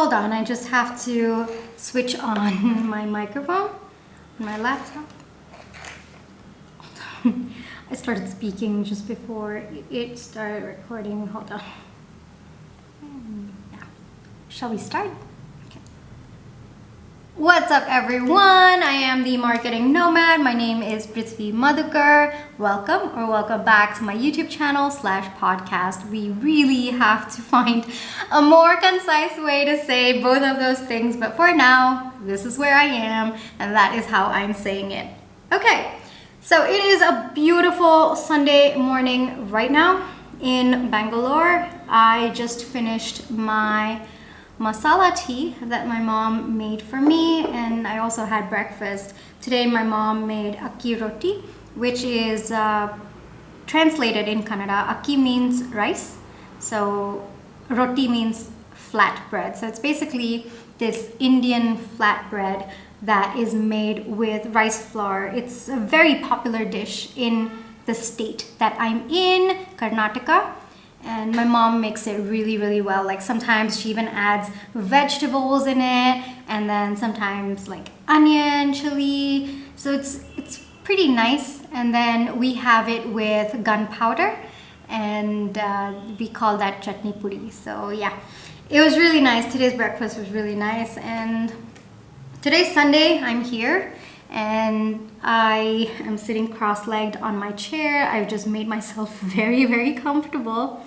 Hold on, I just have to switch on my microphone on my laptop. I started speaking just before it started recording. Hold on. Yeah. Shall we start? Okay. What's up, everyone? I am the marketing nomad. My name is Prithvi Madhukar. Welcome back to my YouTube channel / podcast. We really have to find a more concise way to say both of those things, but for now, this is where I am, and that is how I'm saying it. Okay. So it is a beautiful Sunday morning right now in Bangalore. I just finished my masala tea that my mom made for me, and I also had breakfast. Today my mom made akki roti, which is translated in Kannada. Akki means rice, so roti means flat bread. So it's basically this Indian flat bread that is made with rice flour. It's a very popular dish in the state that I'm in, Karnataka, and my mom makes it really, really well. Like sometimes she even adds vegetables in it, and then sometimes like onion, chili. So it's pretty nice. And then we have it with gunpowder, and we call that chutney puri. So yeah, it was really nice. Today's breakfast was really nice, and today's Sunday, I'm here and I am sitting cross-legged on my chair. I've just made myself very, very comfortable.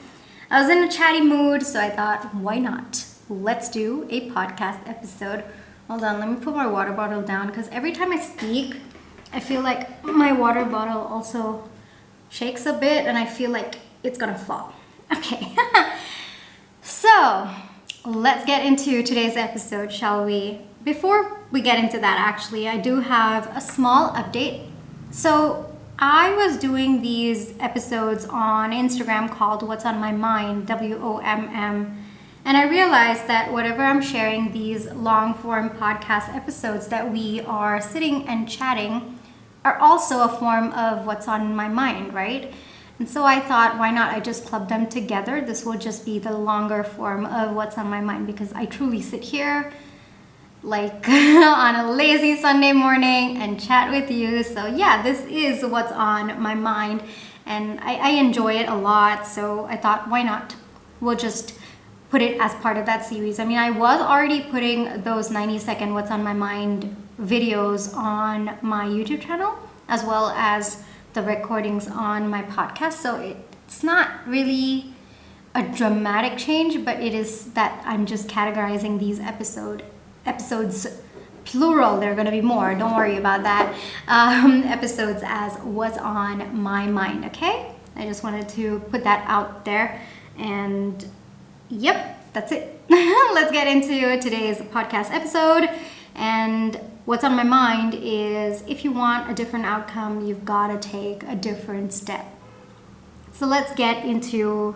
I was in a chatty mood, so I thought, why not? Let's do a podcast episode. Hold on, let me put my water bottle down because every time I speak, I feel like my water bottle also shakes a bit and I feel like it's gonna fall. Okay, so let's get into today's episode, shall we? Before we get into that, actually, I do have a small update. So I was doing these episodes on Instagram called What's on My Mind, WOMM, and I realized that whatever I'm sharing, these long form podcast episodes that we are sitting and chatting are also a form of what's on my mind, right? And so I thought, why not I just club them together? This will just be the longer form of what's on my mind because I truly sit here like on a lazy Sunday morning and chat with you. So yeah, this is what's on my mind and I enjoy it a lot. So I thought, why not? We'll just put it as part of that series. I mean, I was already putting those 90-second what's on my mind videos on my YouTube channel as well as the recordings on my podcast. So it's not really a dramatic change, but it is that I'm just categorizing these episodes plural. There are going to be more, don't worry about that, episodes as what's on my mind. Okay, I just wanted to put that out there, and yep, that's it. Let's get into today's podcast episode. And what's on my mind is, if you want a different outcome, you've got to take a different step. So let's get into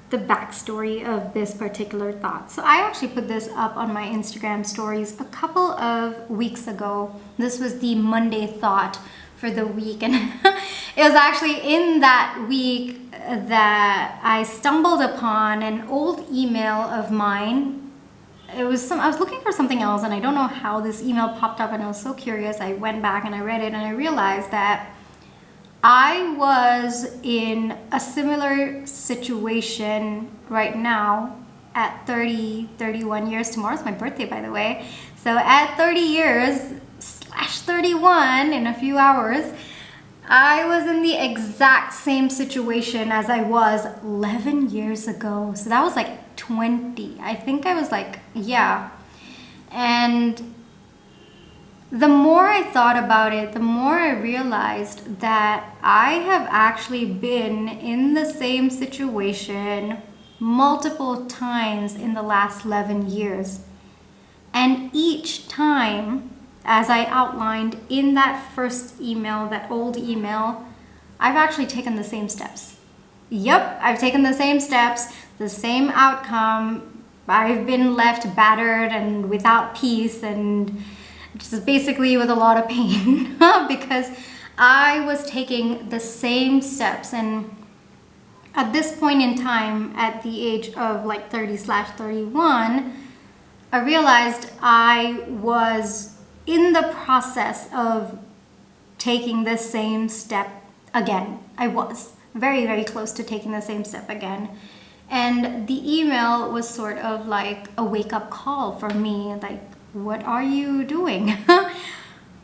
the backstory of this particular thought. So I actually put this up on my Instagram stories a couple of weeks ago. This was the Monday thought for the week, and it was actually in that week that I stumbled upon an old email of mine. I was looking for something else, and I don't know how this email popped up, and I was so curious. I went back and I read it, and I realized that I was in a similar situation right now at 31 years. Tomorrow's my birthday, by the way. So at 30 years / 31 in a few hours, I was in the exact same situation as I was 11 years ago. So that was like 20. I think I was like, yeah. And the more I thought about it, the more I realized that I have actually been in the same situation multiple times in the last 11 years. And each time, as I outlined in that first email, that old email, I've actually taken the same steps. Yep, I've taken the same steps, the same outcome. I've been left battered and without peace and just basically with a lot of pain because I was taking the same steps. And at this point in time, at the age of like 30 / 31, I realized I was in the process of taking the same step again. I was very, very close to taking the same step again. And the email was sort of like a wake-up call for me, like, what are you doing?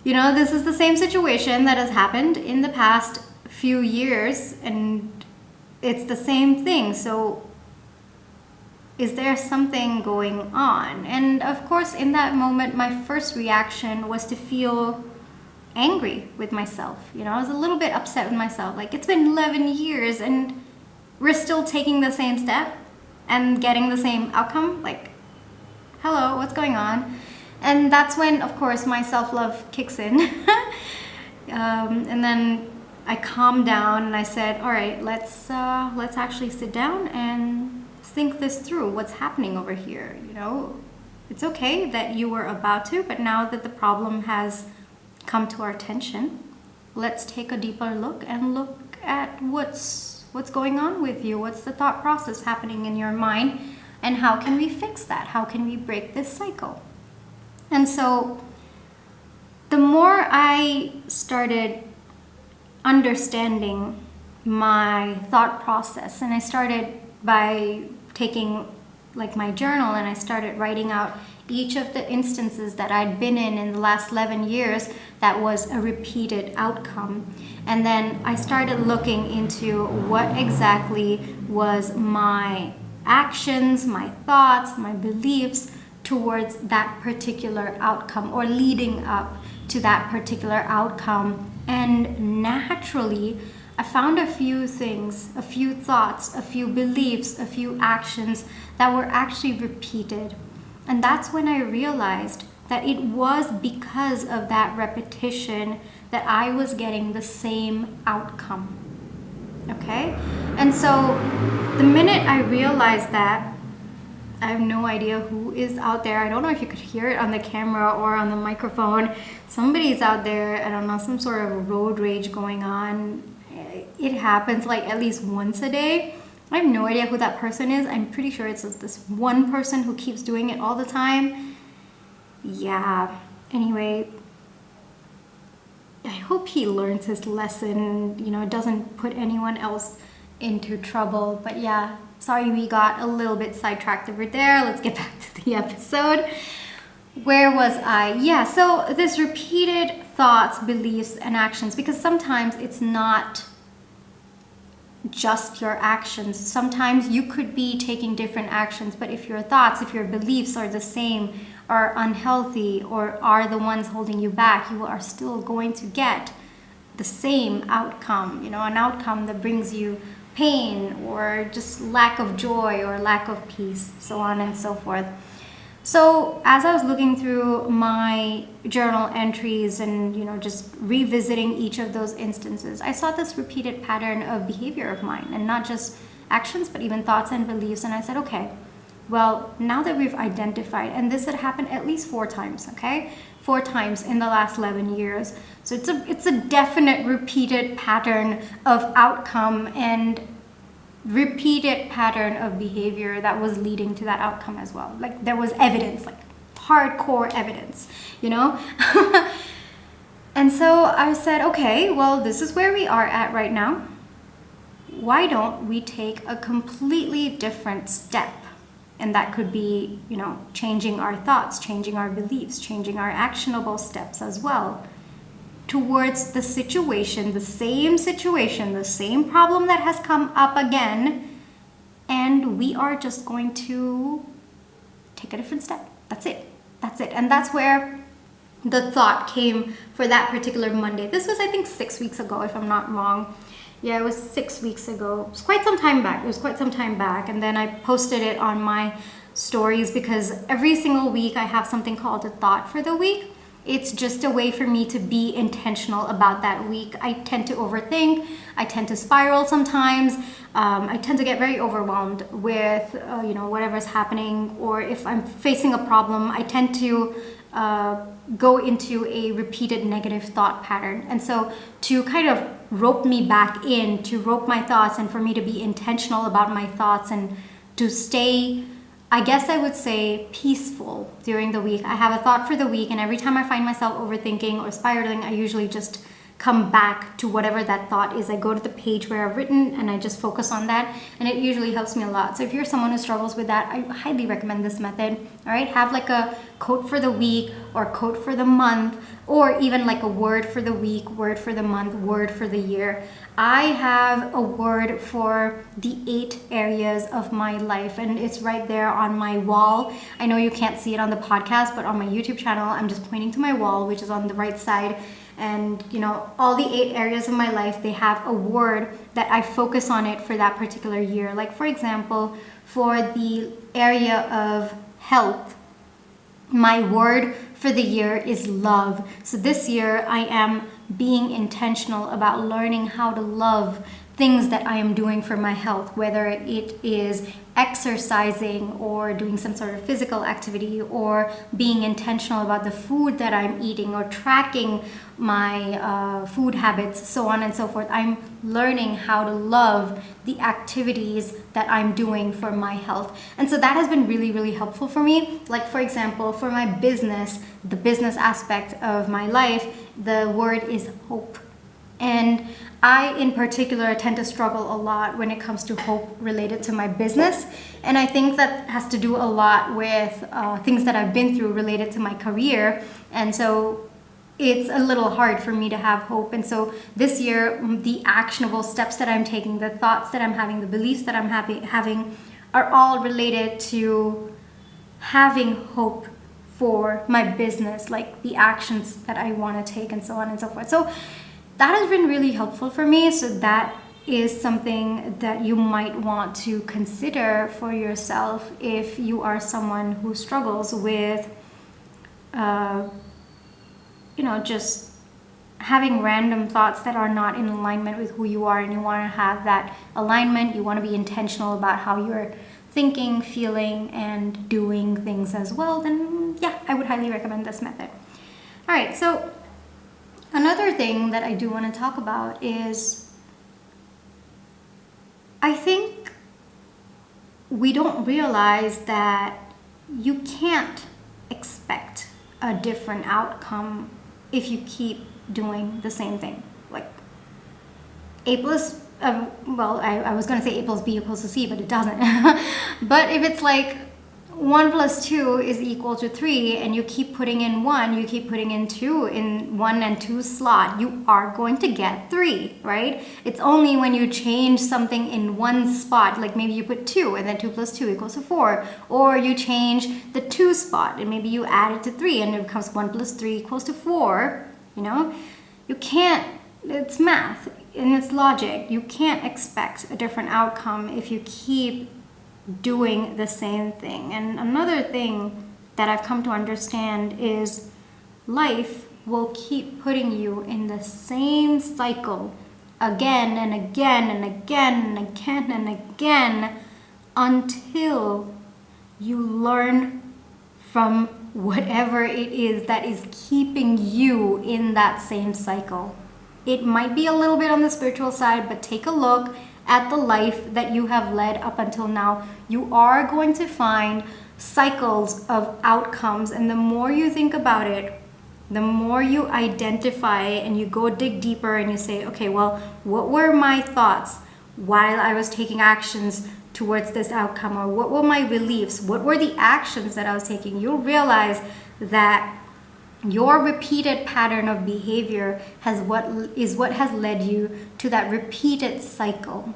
You know, this is the same situation that has happened in the past few years, and it's the same thing. So is there something going on? And of course, in that moment, my first reaction was to feel angry with myself. You know, I was a little bit upset with myself. Like, it's been 11 years and we're still taking the same step and getting the same outcome. Like, hello, what's going on? And that's when, of course, my self-love kicks in. And then I calmed down and I said, all right, let's actually sit down and think this through. What's happening over here? You know, it's okay that you were about to, but now that the problem has come to our attention, let's take a deeper look and look at what's going on with you. What's the thought process happening in your mind, and how can we fix that? How can we break this cycle? And so the more I started understanding my thought process, and I started by taking like my journal and I started writing out each of the instances that I'd been in the last 11 years that was a repeated outcome. And then I started looking into what exactly was my actions, my thoughts, my beliefs towards that particular outcome, or leading up to that particular outcome. And naturally, I found a few things, a few thoughts, a few beliefs, a few actions that were actually repeated. And that's when I realized that it was because of that repetition that I was getting the same outcome. Okay? And so the minute I realized that, I have no idea who is out there. I don't know if you could hear it on the camera or on the microphone. Somebody's out there, I don't know, some sort of road rage going on. It happens like at least once a day. I have no idea who that person is. I'm pretty sure it's this one person who keeps doing it all the time. Yeah, anyway, I hope he learns his lesson, you know, doesn't put anyone else into trouble. But yeah, sorry we got a little bit sidetracked over there. Let's get back to the episode. Where was I? Yeah, so this repeated thoughts, beliefs, and actions, because sometimes it's not just your actions. Sometimes you could be taking different actions, but if your thoughts, if your beliefs are the same, are unhealthy, or are the ones holding you back, you are still going to get the same outcome, you know, an outcome that brings you pain or just lack of joy or lack of peace, so on and so forth. So as I was looking through my journal entries and, you know, just revisiting each of those instances, I saw this repeated pattern of behavior of mine, and not just actions, but even thoughts and beliefs. And I said, okay, well, now that we've identified, and this had happened at least 4 times, okay? 4 times in the last 11 years. So it's a definite repeated pattern of outcome and repeated pattern of behavior that was leading to that outcome as well. Like, there was evidence, like hardcore evidence, you know? And so I said, okay, well, this is where we are at right now. Why don't we take a completely different step? And that could be, you know, changing our thoughts, changing our beliefs, changing our actionable steps as well towards the situation, the same problem that has come up again, and we are just going to take a different step. That's it. And that's where the thought came for that particular Monday. This was, I think, 6 weeks ago, if I'm not wrong. Yeah, it was 6 weeks ago. It was quite some time back. And then I posted it on my stories, because every single week I have something called a thought for the week. It's just a way for me to be intentional about that week. I tend to overthink. I tend to spiral sometimes. I tend to get very overwhelmed with you know, whatever's happening. Or if I'm facing a problem, I tend to go into a repeated negative thought pattern. And so to kind of rope me back in, to rope my thoughts, and for me to be intentional about my thoughts, and to stay I guess I would say peaceful during the week. I have a thought for the week, and every time I find myself overthinking or spiraling, I usually just come back to whatever that thought is. I go to the page where I've written and I just focus on that, and it usually helps me a lot. So if you're someone who struggles with that, I highly recommend this method. All right, have like a quote for the week or quote for the month, or even like a word for the week, word for the month, word for the year. I have a word for the 8 areas of my life, and it's right there on my wall. I know you can't see it on the podcast, but on my YouTube channel, I'm just pointing to my wall, which is on the right side. And all the 8 areas of my life, they have a word that I focus on it for that particular year. Like for example, for the area of health, my word for the year is love. So this year I am being intentional about learning how to love things that I am doing for my health, whether it is exercising or doing some sort of physical activity, or being intentional about the food that I'm eating, or tracking my food habits, so on and so forth. I'm learning how to love the activities that I'm doing for my health. And so that has been really, really helpful for me. Like for example, for my business, the business aspect of my life, the word is hope. And I, in particular, tend to struggle a lot when it comes to hope related to my business. And I think that has to do a lot with things that I've been through related to my career. And so it's a little hard for me to have hope. And so this year, the actionable steps that I'm taking, the thoughts that I'm having, the beliefs that I'm having are all related to having hope for my business, like the actions that I want to take and so on and so forth. So that has been really helpful for me. So that is something that you might want to consider for yourself if you are someone who struggles with, just having random thoughts that are not in alignment with who you are, and you want to have that alignment. You want to be intentional about how you're thinking, feeling, and doing things as well. Then yeah, I would highly recommend this method. All right, so another thing that I do want to talk about is, I think we don't realize that you can't expect a different outcome if you keep doing the same thing. Like A plus, I was going to say A plus B equals to C, but it doesn't. But if it's like 1 plus 2 is equal to 3, and you keep putting in 1, you keep putting in 2 in 1 and 2 slot, you are going to get 3, right? It's only when you change something in one spot, like maybe you put 2 and then 2 plus 2 equals to 4, or you change the 2 spot and maybe you add it to 3 and it becomes 1 plus 3 equals to 4, you can't, it's math and it's logic. You can't expect a different outcome if you keep doing the same thing. And another thing that I've come to understand is life will keep putting you in the same cycle again and again and again and again and again until you learn from whatever it is that is keeping you in that same cycle. It might be a little bit on the spiritual side, but take a look at the life that you have led up until now. You are going to find cycles of outcomes, and the more you think about it, the more you identify and you go dig deeper and you say, okay, well, what were my thoughts while I was taking actions towards this outcome? Or what were my beliefs? What were the actions that I was taking? You'll realize that your repeated pattern of behavior is what has led you to that repeated cycle.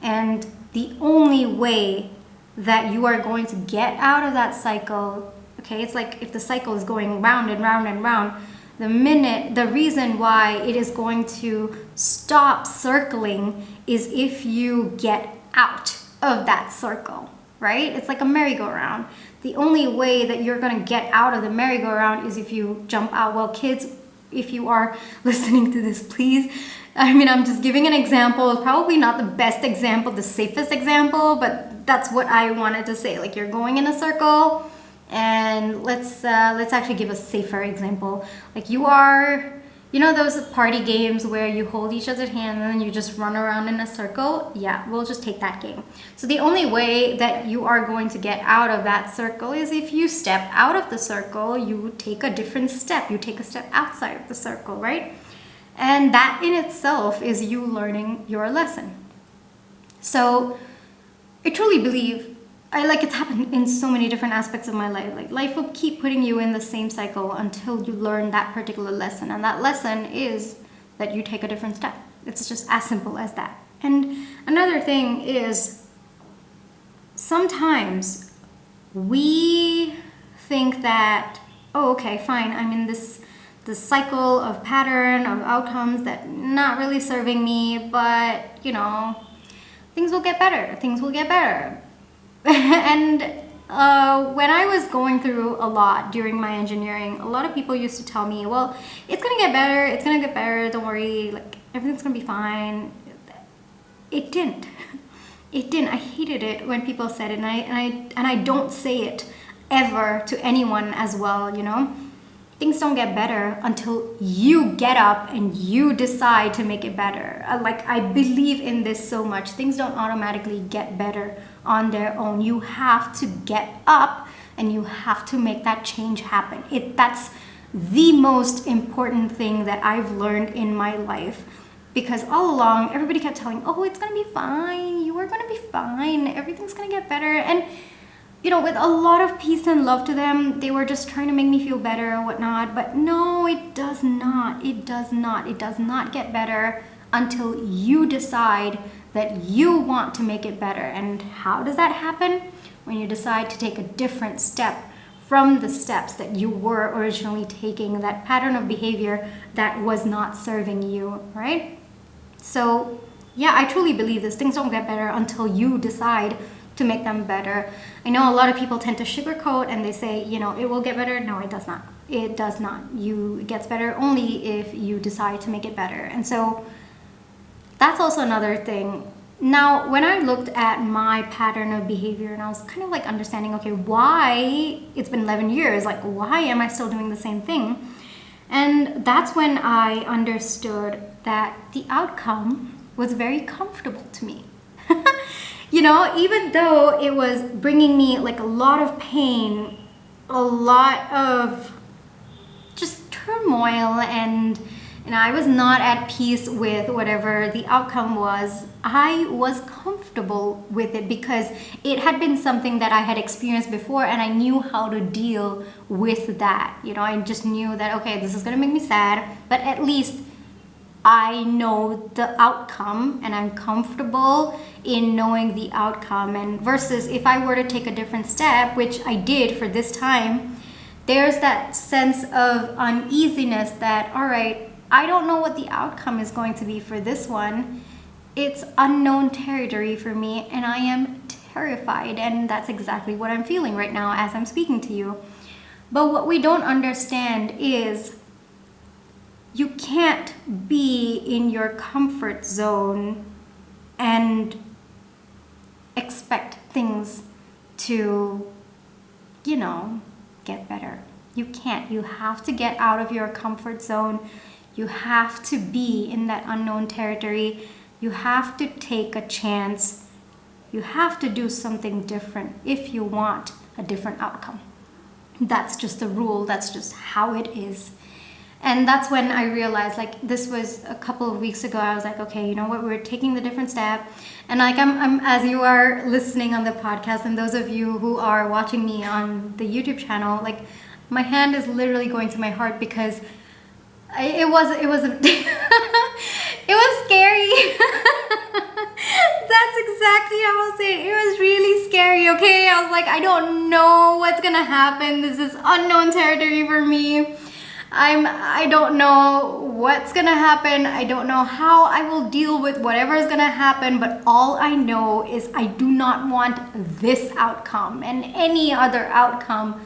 And the only way that you are going to get out of that cycle, okay, it's like if the cycle is going round and round and round, the reason why it is going to stop circling is if you get out of that circle, right? It's like a merry-go-round. The only way that you're going to get out of the merry-go-round is if you jump out. Well, kids, if you are listening to this, please, I'm just giving an example. It's probably not the best example, the safest example, but that's what I wanted to say. Like, you're going in a circle, and let's actually give a safer example. Like, you are You know those party games where you hold each other's hand and then you just run around in a circle? Yeah, we'll just take that game. So the only way that you are going to get out of that circle is if you step out of the circle, you take a different step. You take a step outside of the circle, right? And that in itself is you learning your lesson. So I truly believe, it's happened in so many different aspects of my life. Like life will keep putting you in the same cycle until you learn that particular lesson. And that lesson is that you take a different step. It's just as simple as that. And another thing is sometimes we think that, oh, okay, fine, I'm in this cycle of pattern of outcomes that not really serving me, but things will get better. Things will get better. And when I was going through a lot during my engineering, a lot of people used to tell me, well, it's gonna get better, don't worry, like everything's gonna be fine. It didn't. It didn't. I hated it when people said it, and I don't say it ever to anyone as well, Things don't get better until you get up and you decide to make it better. I believe in this so much. Things don't automatically get better on their own. You have to get up and you have to make that change happen. That's the most important thing that I've learned in my life. Because all along, everybody kept telling, oh, it's gonna be fine. You are gonna be fine. Everything's gonna get better. And with a lot of peace and love to them, they were just trying to make me feel better and whatnot. But no, it does not. It does not. It does not get better until you decide that you want to make it better. And how does that happen? When you decide to take a different step from the steps that you were originally taking, that pattern of behavior that was not serving you, right? So yeah, I truly believe this. Things don't get better until you decide to make them better. I know a lot of people tend to sugarcoat and they say, it will get better. No, it does not. It does not. It gets better only if you decide to make it better. And so that's also another thing. Now, when I looked at my pattern of behavior and I was kind of understanding, okay, why it's been 11 years, why am I still doing the same thing? And that's when I understood that the outcome was very comfortable to me. Even though it was bringing me a lot of pain, a lot of just turmoil, and I was not at peace with whatever the outcome was, I was comfortable with it because it had been something that I had experienced before and I knew how to deal with that. I just knew that, okay, this is going to make me sad, but at least I know the outcome and I'm comfortable in knowing the outcome. And versus if I were to take a different step, which I did for this time, there's that sense of uneasiness that, all right, I don't know what the outcome is going to be for this one. It's unknown territory for me and I am terrified, and that's exactly what I'm feeling right now as I'm speaking to you. But what we don't understand is you can't be in your comfort zone and expect things to, get better. You can't. You have to get out of your comfort zone. You have to be in that unknown territory. You have to take a chance. You have to do something different if you want a different outcome. That's just the rule. That's just how it is. And that's when I realized, this was a couple of weeks ago, I was like, okay, you know what, we're taking the different step. And I'm as you are listening on the podcast, and those of you who are watching me on the YouTube channel, my hand is literally going to my heart because it was it was scary. That's exactly how I'll say it. It was really scary, okay? I was like, I don't know what's gonna happen. This is unknown territory for me. I don't know what's gonna happen. I don't know how I will deal with whatever is gonna happen, but all I know is I do not want this outcome, and any other outcome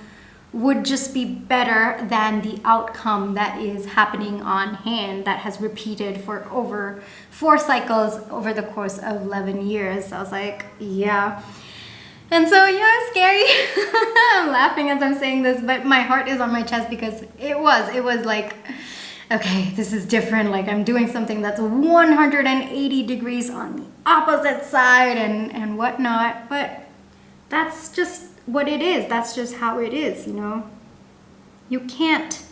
would just be better than the outcome that is happening on hand that has repeated for over 4 cycles over the course of 11 years. So I was like, yeah. And so, yeah, it's scary. I'm laughing as I'm saying this, but my heart is on my chest because it was okay, this is different. Like I'm doing something that's 180 degrees on the opposite side and whatnot. But that's just what it is. That's just how it is, you know. You can't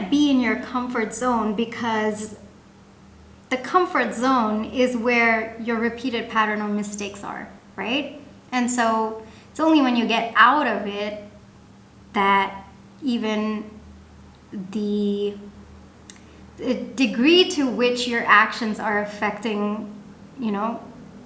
be in your comfort zone, because the comfort zone is where your repeated pattern of mistakes are, right? And so it's only when you get out of it that even the degree to which your actions are affecting, you know,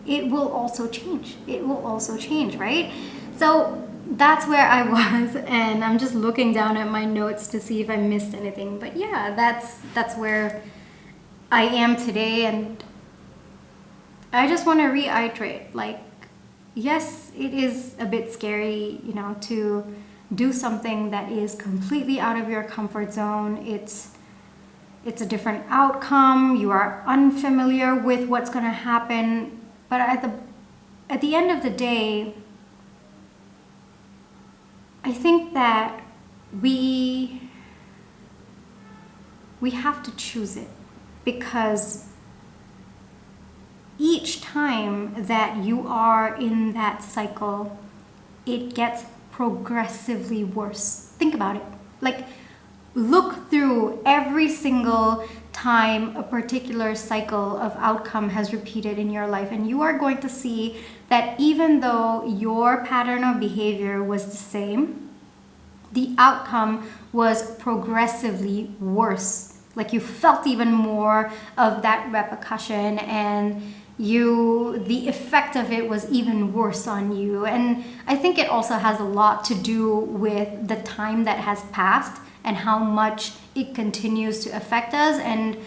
it will also change. It will also change, right? So that's where I was, and I'm just looking down at my notes to see if I missed anything. But yeah, that's where I am today, and I just want to reiterate, like, yes, it is a bit scary, you know, to do something that is completely out of your comfort zone. It's a different outcome. You are unfamiliar with what's going to happen. But at the end of the day, I think that we have to choose it, because each time that you are in that cycle, it gets progressively worse. Think about it. Like, look through every single time a particular cycle of outcome has repeated in your life, and you are going to see that even though your pattern of behavior was the same, the outcome was progressively worse. Like, you felt even more of that repercussion, and the effect of it was even worse on you. And I think it also has a lot to do with the time that has passed and how much it continues to affect us. And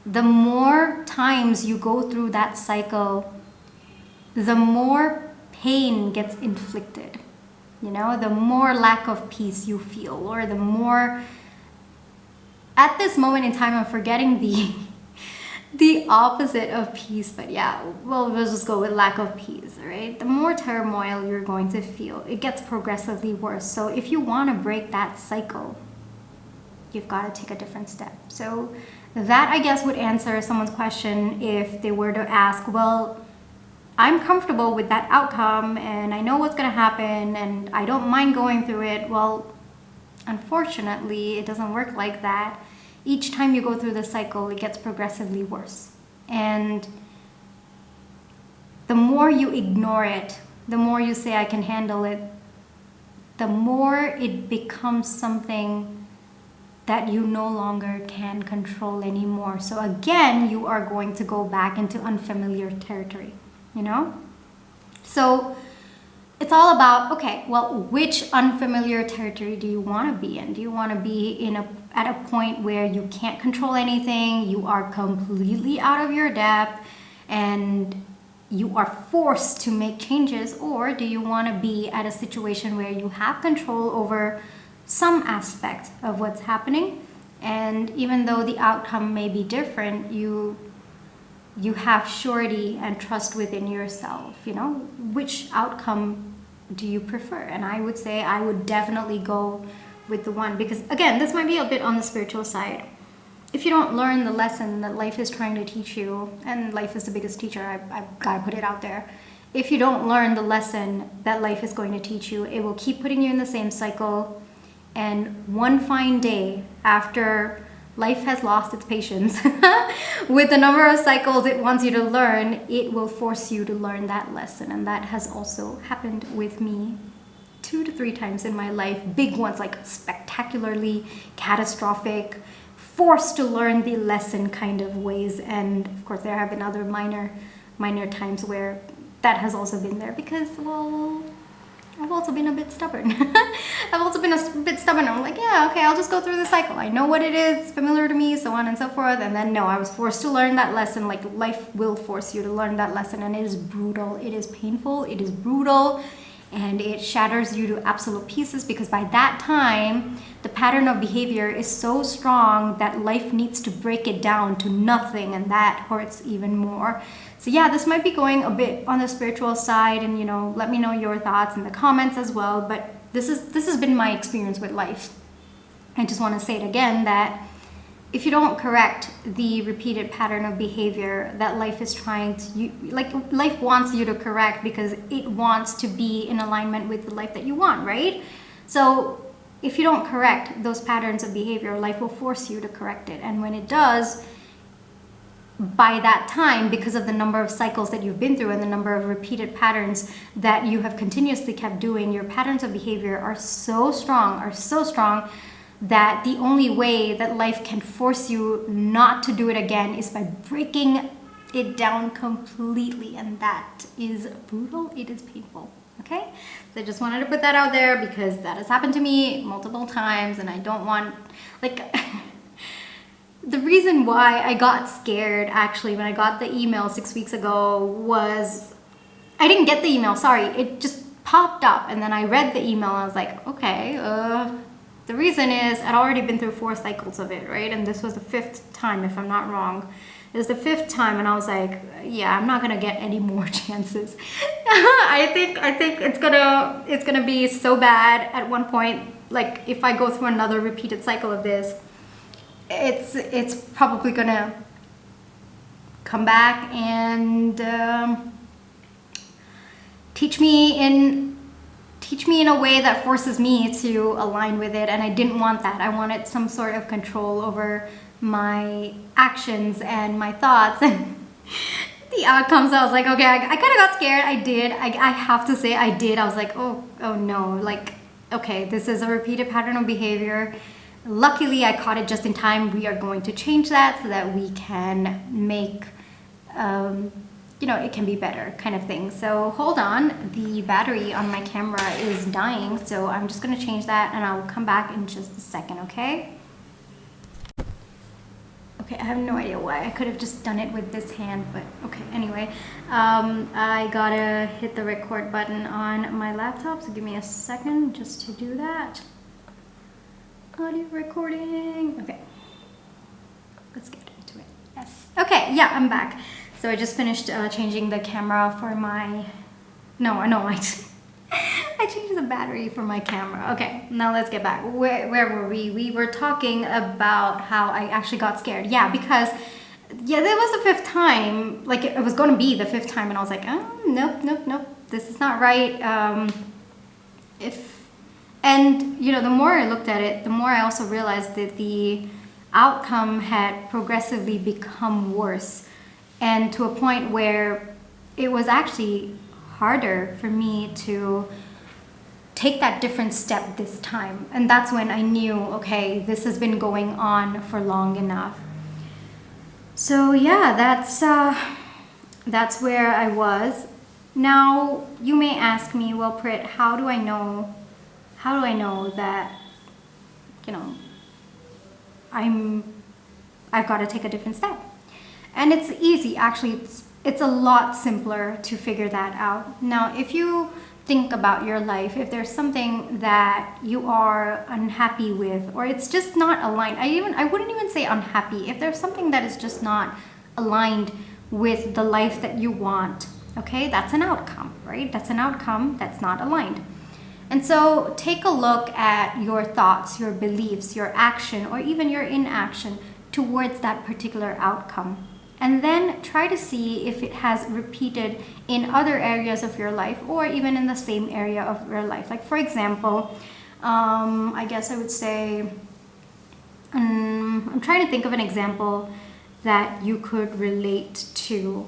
the more times you go through that cycle, the more pain gets inflicted. You know, the more lack of peace you feel, or the more, at this moment in time, I'm forgetting the opposite of peace, but yeah, well, we'll just go with lack of peace, right? The more turmoil you're going to feel, it gets progressively worse. So if you want to break that cycle, you've got to take a different step. So that, I guess, would answer someone's question if they were to ask, well, I'm comfortable with that outcome and I know what's going to happen and I don't mind going through it. Well, unfortunately, it doesn't work like that. Each time you go through the cycle, it gets progressively worse. And the more you ignore it, the more you say, I can handle it, the more it becomes something that you no longer can control anymore. So again, you are going to go back into unfamiliar territory, you know? So it's all about, okay, well, which unfamiliar territory do you want to be in? Do you want to be at a point where you can't control anything, you are completely out of your depth, and you are forced to make changes? Or do you want to be at a situation where you have control over some aspect of what's happening, and even though the outcome may be different, you have surety and trust within yourself, you know? Which outcome do you prefer? And I would say I would definitely go with the one, because again, this might be a bit on the spiritual side. If you don't learn the lesson that life is trying to teach you, and life is the biggest teacher, I've got to put it out there. If you don't learn the lesson that life is going to teach you, it will keep putting you in the same cycle. And one fine day, after life has lost its patience with the number of cycles it wants you to learn, it will force you to learn that lesson. And that has also happened with me 2 to 3 times in my life. Big ones, like spectacularly catastrophic, forced to learn the lesson kind of ways. And of course, there have been other minor times where that has also been there, because, well, I've also been a bit stubborn. I'm like, yeah, okay, I'll just go through the cycle. I know what it is, familiar to me, so on and so forth. And then no, I was forced to learn that lesson. Like, life will force you to learn that lesson, and it is brutal. It is painful. It is brutal. And it shatters you to absolute pieces, because by that time, the pattern of behavior is so strong that life needs to break it down to nothing, and that hurts even more. So yeah, this might be going a bit on the spiritual side, and you know, let me know your thoughts in the comments as well. But this has been my experience with life. I just want to say it again that if you don't correct the repeated pattern of behavior that life is trying to, life wants you to correct because it wants to be in alignment with the life that you want, right? So if you don't correct those patterns of behavior, life will force you to correct it. And when it does, by that time, because of the number of cycles that you've been through and the number of repeated patterns that you have continuously kept doing, your patterns of behavior are so strong, that the only way that life can force you not to do it again is by breaking it down completely. And that is brutal. It is painful. Okay? So I just wanted to put that out there because that has happened to me multiple times, and I don't want, the reason why I got scared actually when I got the email 6 weeks ago was, I didn't get the email, sorry. It just popped up, and then I read the email and I was like, okay, the reason is I'd already been through 4 cycles of it, right? And this was the 5th time, if I'm not wrong. It was the 5th time, and I was like, yeah, I'm not gonna get any more chances. I think it's gonna be so bad at one point. Like if I go through another repeated cycle of this, it's probably gonna come back and teach me in a way that forces me to align with it, and I didn't want that. I wanted some sort of control over my actions and my thoughts and the outcomes. I was like, okay, I kind of got scared. I did. I have to say I did. I was like, oh no, okay, this is a repeated pattern of behavior. Luckily, I caught it just in time. We are going to change that so that we can make it can be better, kind of thing. So hold on, the battery on my camera is dying, so I'm just going to change that and I will come back in just a second, okay? Okay, I have no idea why. I could have just done it with this hand, but okay, anyway. I gotta hit the record button on my laptop, so give me a second just to do that. Audio recording, okay. Let's get into it, yes. Okay, yeah, I'm back. So I just finished changing the camera for my, I changed the battery for my camera. Okay, now let's get back. Where were we? We were talking about how I actually got scared. Yeah, because, that was the 5th time. Like, it was going to be the 5th time, and I was like, oh, nope, this is not right. The more I looked at it, the more I also realized that the outcome had progressively become worse, and to a point where it was actually harder for me to take that different step this time. And that's when I knew, okay, this has been going on for long enough. So yeah, that's where I was. Now you may ask me, well, Prit, how do I know that I've got to take a different step? And it's easy, actually. It's a lot simpler to figure that out. Now, if you think about your life, if there's something that you are unhappy with, or it's just not aligned, I wouldn't even say unhappy. If there's something that is just not aligned with the life that you want, okay, that's an outcome, right? That's an outcome that's not aligned. And so take a look at your thoughts, your beliefs, your action, or even your inaction towards that particular outcome. And then try to see if it has repeated in other areas of your life, or even in the same area of your life. Like, for example, I guess I would say, I'm trying to think of an example that you could relate to.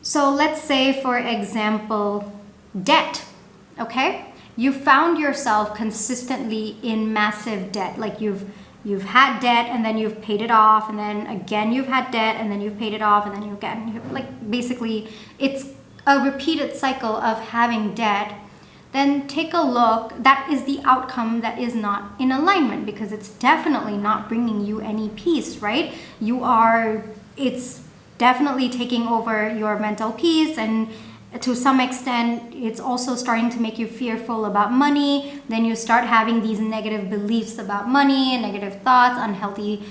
So let's say, for example, debt, okay? You found yourself consistently in massive debt, like you've had debt and then you've paid it off, and then again you've had debt and then you've paid it off, and then basically it's a repeated cycle of having debt. Then take a look. That is the outcome that is not in alignment, because it's definitely not bringing you any peace, right? It's definitely taking over your mental peace, and to some extent, it's also starting to make you fearful about money. Then you start having these negative beliefs about money, negative thoughts, unhealthy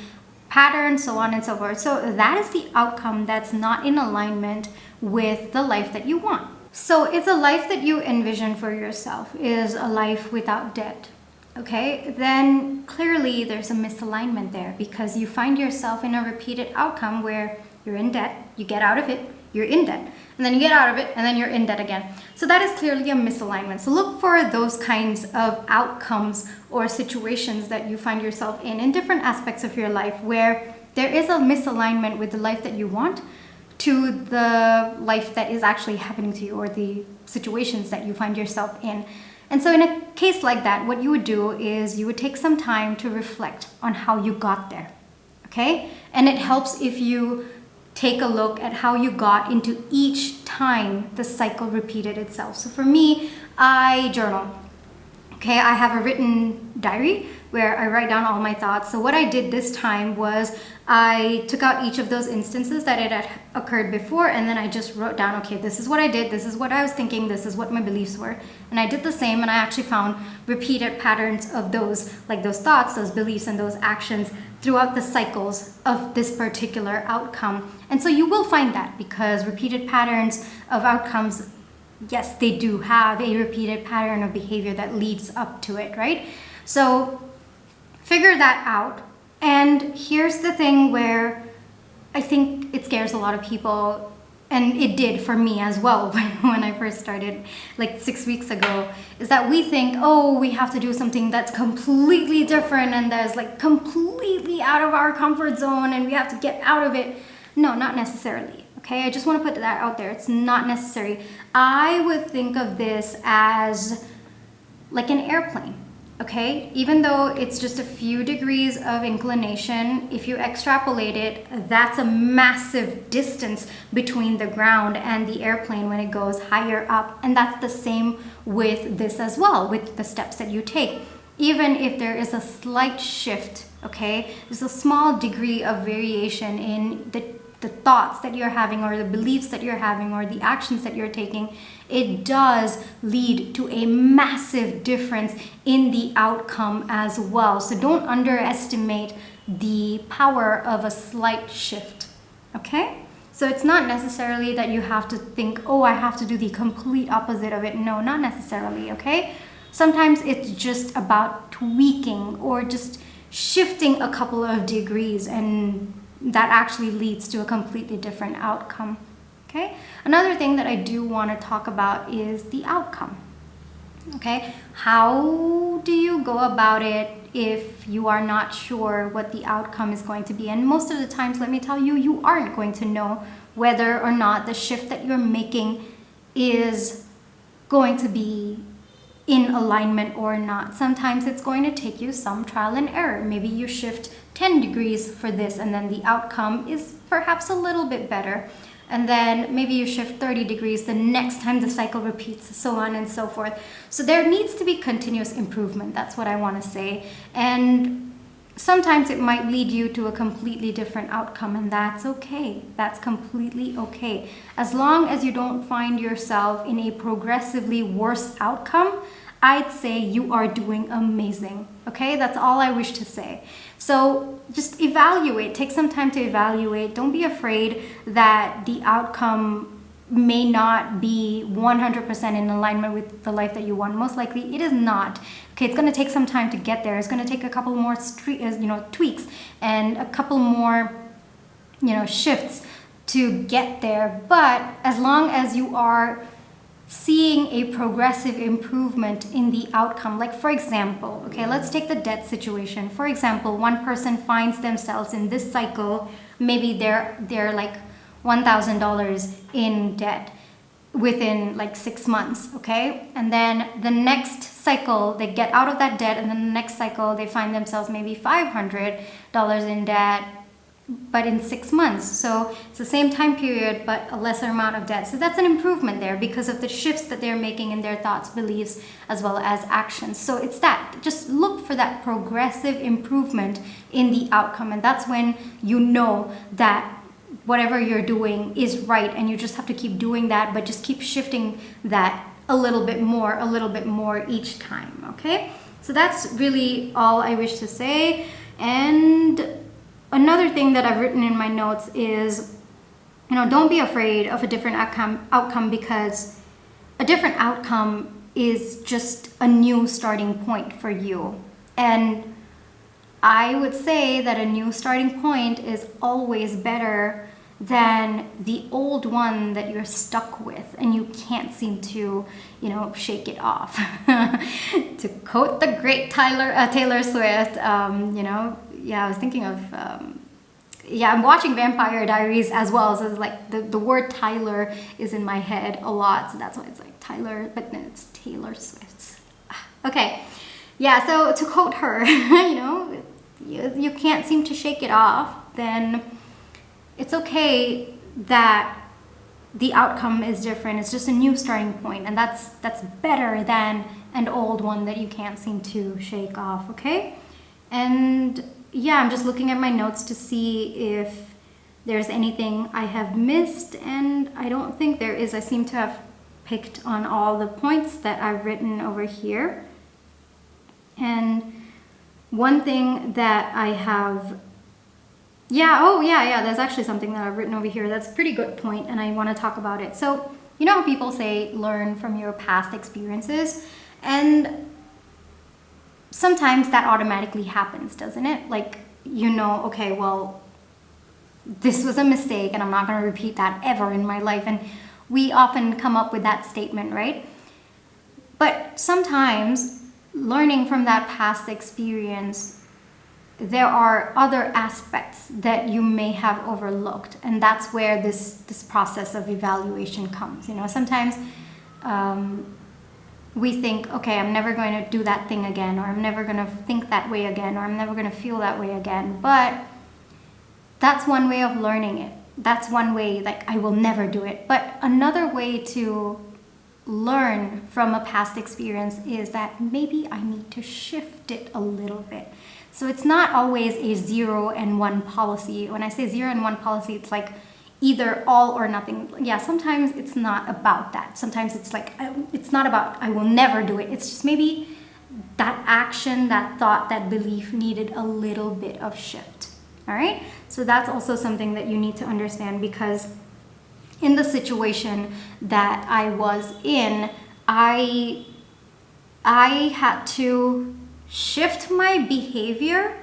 patterns, so on and so forth. So that is the outcome that's not in alignment with the life that you want. So it's a life that you envision for yourself is a life without debt. okay, then clearly there's a misalignment there, because you find yourself in a repeated outcome where you're in debt, you get out of it, you're in debt, and then you get out of it, and then you're in debt again. So that is clearly a misalignment. So look for those kinds of outcomes or situations that you find yourself in different aspects of your life, where there is a misalignment with the life that you want to the life that is actually happening to you, or the situations that you find yourself in. And so in a case like that, what you would do is you would take some time to reflect on how you got there, okay? And it helps if you take a look at how you got into each time the cycle repeated itself. So for me, I journal. Okay, I have a written diary where I write down all my thoughts. So what I did this time was I took out each of those instances that it had occurred before, and then I just wrote down, okay, this is what I did, this is what I was thinking, this is what my beliefs were. And I did the same, and I actually found repeated patterns of those, like those thoughts, those beliefs, and those actions throughout the cycles of this particular outcome. And so you will find that, because repeated patterns of outcomes, yes, they do have a repeated pattern of behavior that leads up to it, right? So figure that out. And here's the thing where I think it scares a lot of people, and it did for me as well when I first started like 6 weeks ago, is that we think, oh, we have to do something that's completely different and that's like completely out of our comfort zone and we have to get out of it. No, not necessarily. Okay, I just want to put that out there. It's not necessary. I would think of this as like an airplane. Okay, even though it's just a few degrees of inclination, if you extrapolate it, that's a massive distance between the ground and the airplane when it goes higher up. And that's the same with this as well, with the steps that you take. Even if there is a slight shift, okay, there's a small degree of variation in the thoughts that you're having, or the beliefs that you're having, or the actions that you're taking, it does lead to a massive difference in the outcome as well. So don't underestimate the power of a slight shift, okay? So it's not necessarily that you have to think, oh, I have to do the complete opposite of it. No, not necessarily, okay? Sometimes it's just about tweaking or just shifting a couple of degrees, and that actually leads to a completely different outcome. Okay? Another thing that I do want to talk about is the outcome. Okay? How do you go about it if you are not sure what the outcome is going to be? And most of the times, let me tell you, you aren't going to know whether or not the shift that you're making is going to be in alignment or not. Sometimes it's going to take you some trial and error. Maybe you shift 10 degrees for this, and then the outcome is perhaps a little bit better. And then maybe you shift 30 degrees the next time the cycle repeats, so on and so forth. So there needs to be continuous improvement. That's what I want to say. And sometimes it might lead you to a completely different outcome, and that's okay. That's completely okay. As long as you don't find yourself in a progressively worse outcome, I'd say you are doing amazing. Okay, that's all I wish to say. So just evaluate, take some time to evaluate. Don't be afraid that the outcome may not be 100% in alignment with the life that you want. Most likely it is not. Okay, it's going to take some time to get there. It's going to take a couple more tweaks and a couple more shifts to get there. But as long as you are seeing a progressive improvement in the outcome, like for example, okay, let's take the debt situation. For example, one person finds themselves in this cycle, maybe they're like $1,000 in debt within like 6 months, okay? And then the next cycle, they get out of that debt, and then the next cycle, they find themselves maybe $500 in debt, but in 6 months. So it's the same time period, but a lesser amount of debt. So that's an improvement there because of the shifts that they're making in their thoughts, beliefs, as well as actions. So it's that. Just look for that progressive improvement in the outcome. And that's when you know that whatever you're doing is right, and you just have to keep doing that, but just keep shifting that a little bit more each time, okay? So that's really all I wish to say. And another thing that I've written in my notes is, don't be afraid of a different outcome, because a different outcome is just a new starting point for you. And I would say that a new starting point is always better than the old one that you're stuck with and you can't seem to, shake it off. To quote the great Taylor Swift, I was thinking of, I'm watching Vampire Diaries as well, so it's like the word Tyler is in my head a lot, so that's why it's like Tyler, but then it's Taylor Swift. Okay, yeah, so to quote her, you can't seem to shake it off, then it's okay that the outcome is different. It's just a new starting point, and that's better than an old one that you can't seem to shake off, okay? And yeah, I'm just looking at my notes to see if there's anything I have missed, and I don't think there is. I seem to have picked on all the points that I've written over here. And one thing that I have, there's actually something that I've written over here that's a pretty good point, and I want to talk about it. So, you know how people say learn from your past experiences, and sometimes that automatically happens, doesn't it? Like, okay, well, this was a mistake and I'm not going to repeat that ever in my life. And we often come up with that statement, right? But sometimes learning from that past experience, there are other aspects that you may have overlooked. And that's where this process of evaluation comes. Sometimes we think, okay, I'm never going to do that thing again, or I'm never going to think that way again, or I'm never going to feel that way again. But that's one way of learning it. That's one way, like, I will never do it. But another way to learn from a past experience is that maybe I need to shift it a little bit. So it's not always a 0 and 1 policy. When I say 0 and 1 policy, it's like either all or nothing. Yeah, sometimes it's not about that. Sometimes it's like, it's not about I will never do it. It's just maybe that action, that thought, that belief needed a little bit of shift. All right? So that's also something that you need to understand, because in the situation that I was in, I had to shift my behavior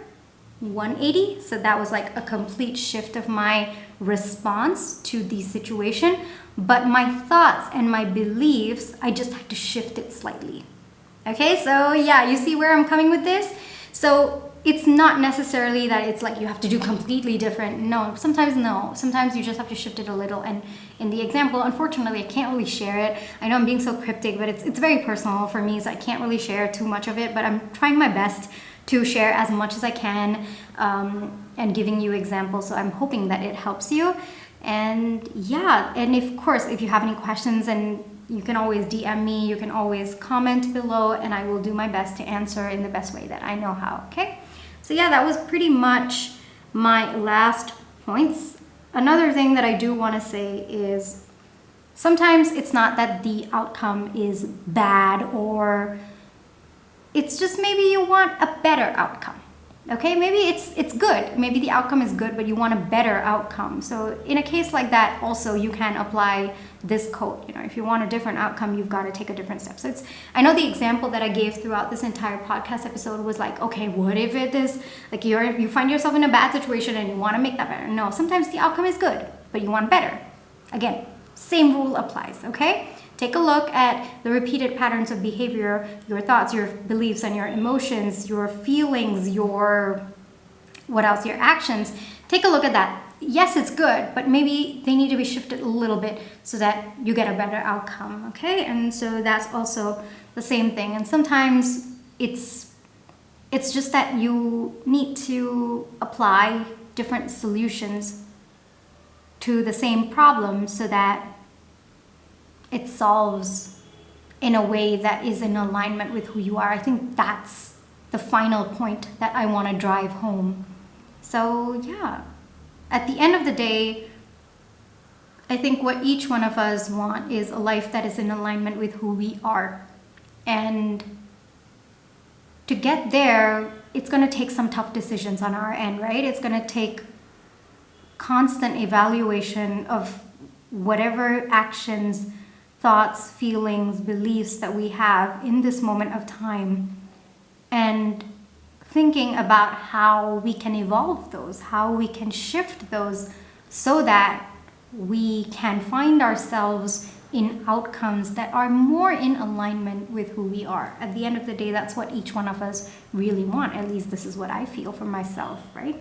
180. So that was like a complete shift of my response to the situation. But my thoughts and my beliefs, I just had to shift it slightly. Okay, so yeah, you see where I'm coming with this? So it's not necessarily that it's like you have to do completely different. No. Sometimes you just have to shift it a little. And in the example, unfortunately, I can't really share it. I know I'm being so cryptic, but it's very personal for me, so I can't really share too much of it. But I'm trying my best to share as much as I can and giving you examples. So I'm hoping that it helps you. And yeah, and of course, if you have any questions, and you can always DM me, you can always comment below, and I will do my best to answer in the best way that I know how, okay? So yeah, that was pretty much my last points. Another thing that I do want to say is sometimes it's not that the outcome is bad, or it's just maybe you want a better outcome. Okay, maybe it's good. Maybe the outcome is good, but you want a better outcome. So in a case like that, also you can apply this quote. If you want a different outcome, you've got to take a different step. So I know the example that I gave throughout this entire podcast episode was like, okay, what if it is like you find yourself in a bad situation and you want to make that better? No, sometimes the outcome is good, but you want better. Again, same rule applies, okay? Take a look at the repeated patterns of behavior, your thoughts, your beliefs, and your emotions, your feelings, your actions. Take a look at that. Yes, it's good, but maybe they need to be shifted a little bit so that you get a better outcome, okay? And so that's also the same thing. And sometimes it's just that you need to apply different solutions to the same problem so that it solves in a way that is in alignment with who you are. I think that's the final point that I want to drive home. So yeah, at the end of the day, I think what each one of us want is a life that is in alignment with who we are. And to get there, it's going to take some tough decisions on our end, right? It's going to take constant evaluation of whatever actions, thoughts, feelings, beliefs that we have in this moment of time, and thinking about how we can evolve those, how we can shift those so that we can find ourselves in outcomes that are more in alignment with who we are. At the end of the day, that's what each one of us really want. At least this is what I feel for myself, right?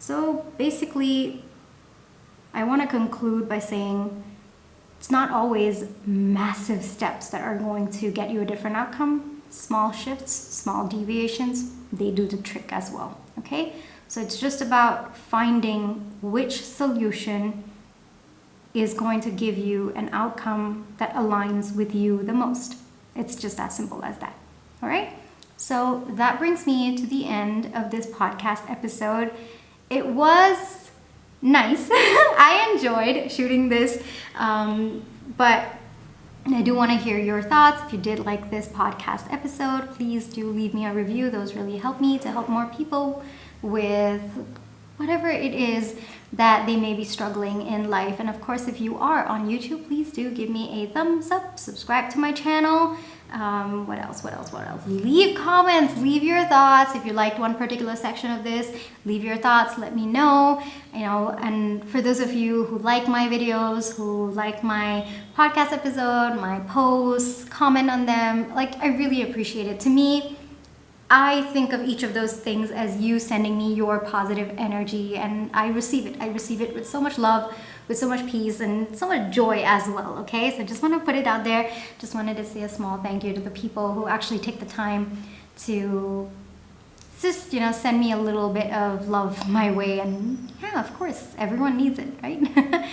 So basically, I want to conclude by saying it's not always massive steps that are going to get you a different outcome. Small shifts, small deviations, they do the trick as well, okay? So it's just about finding which solution is going to give you an outcome that aligns with you the most. It's just as simple as that, all right? So that brings me to the end of this podcast episode. It was nice. I enjoyed shooting this, but I do want to hear your thoughts. If you did like this podcast episode, please do leave me a review. Those really help me to help more people with whatever it is that they may be struggling in life. And of course, if you are on YouTube, please do give me a thumbs up, subscribe to my channel. What else? Leave comments, leave your thoughts. If you liked one particular section of this, leave your thoughts, let me know. And for those of you who like my videos, who like my podcast episode, my posts, comment on them, I really appreciate it. To me, I think of each of those things as you sending me your positive energy, and I receive it. I receive it with so much love, with so much peace, and so much joy as well, okay? So I just want to put it out there. Just wanted to say a small thank you to the people who actually take the time to just, send me a little bit of love my way. And yeah, of course, everyone needs it, right?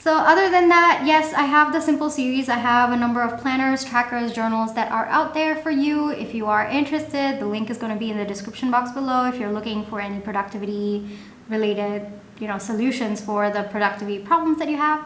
So other than that, yes, I have the Simple series. I have a number of planners, trackers, journals that are out there for you. If you are interested, the link is going to be in the description box below. If you're looking for any productivity related, solutions for the productivity problems that you have,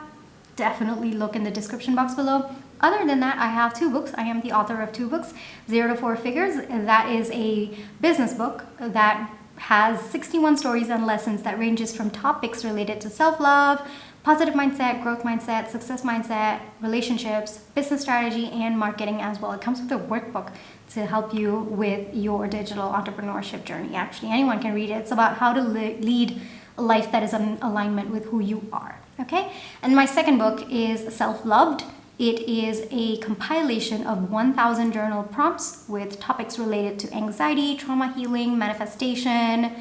definitely look in the description box below. Other than that, I have 2 books. I am the author of 2 books. 0 to 4 Figures, that is a business book that has 61 stories and lessons that ranges from topics related to self-love, positive mindset, growth mindset, success mindset, relationships, business strategy, and marketing as well. It comes with a workbook to help you with your digital entrepreneurship journey. Actually, anyone can read it. It's about how to lead a life that is in alignment with who you are, okay? And my second book is Self-Loved. It is a compilation of 1,000 journal prompts with topics related to anxiety, trauma healing, manifestation,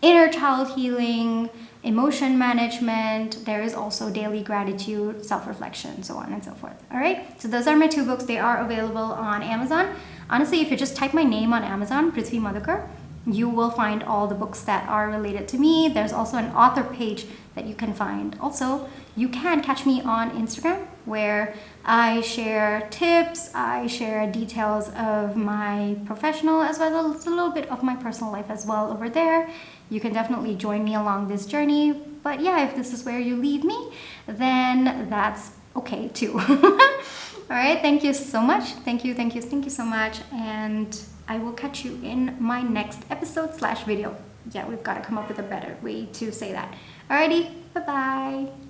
inner child healing, emotion management. There is also daily gratitude, self-reflection, so on and so forth. All right, so those are my 2 books. They are available on Amazon. Honestly, if you just type my name on Amazon, Prithvi Madhukar, you will find all the books that are related to me. There's also an author page that you can find. Also, you can catch me on Instagram, where I share tips, I share details of my professional as well as a little bit of my personal life as well over there. You can definitely join me along this journey. But yeah, if this is where you leave me, then that's okay too. All right, thank you so much. Thank you so much. And I will catch you in my next episode / video. Yeah, we've got to come up with a better way to say that. Alrighty, bye-bye.